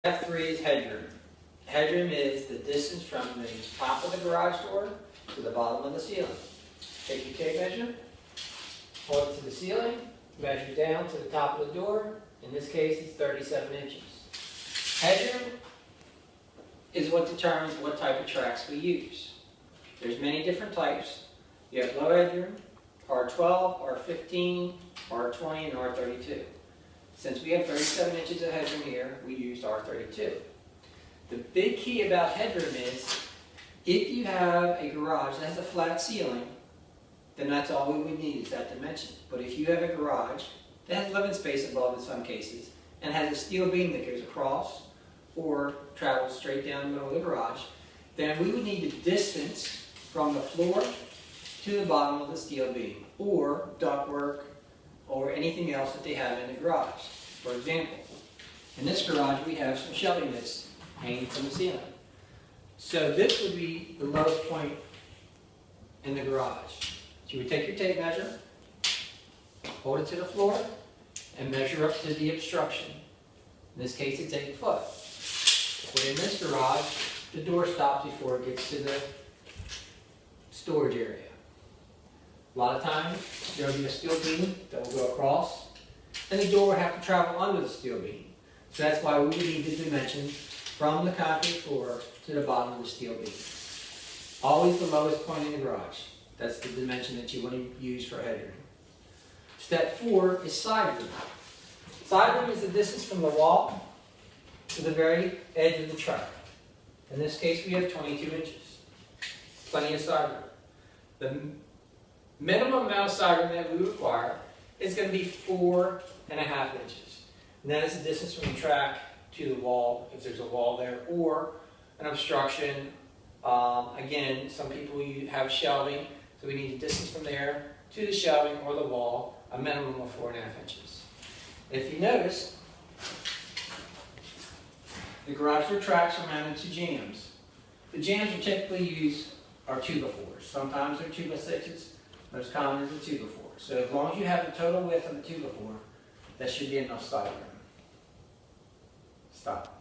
Step 3 is headroom. Headroom is the distance from the top of the garage door to the bottom of the ceiling. Take your tape measure, hold it to the ceiling, measure down to the top of the door. In this case, it's 37 inches. Headroom is what determines what type of tracks we use. There's many different types. You have low headroom, R12, R15, R20, and R32. Since we have 37 inches of headroom here, we used R32. The big key about headroom is, if you have a garage that has a flat ceiling, then that's all we would need is that dimension. But if you have a garage that has living space above in some cases, and has a steel beam that goes across or travels straight down the middle of the garage, then we would need the distance from the floor to the bottom of the steel beam, or ductwork, or anything else that they have in the garage. For example, in this garage we have some shelving that's hanging from the ceiling. So this would be the lowest point in the garage. So you would take your tape measure, hold it to the floor, and measure up to the obstruction. In this case it's 8 foot. But in this garage, the door stops before it gets to the storage area. A lot of times, there will be a steel beam that will go across, and the door will have to travel under the steel beam. So that's why we would need the dimension from the concrete floor to the bottom of the steel beam. Always the lowest point in the garage. That's the dimension that you want to use for headroom. Step 4 is side room. Side room is the distance from the wall to the very edge of the truck. In this case, we have 22 inches. Plenty of side room. The minimum amount of side room that we require is going to be 4.5 inches. And that is the distance from the track to the wall, if there's a wall there, or an obstruction. Again, some people have shelving, so we need a distance from there to the shelving or the wall, a minimum of 4.5 inches. If you notice, the garage door tracks are mounted to jambs. The jambs are typically used are 2x4s. Sometimes they're 2x6s. Most common is a 2x4. So as long as you have the total width of a 2x4, that should be enough side room. Stop.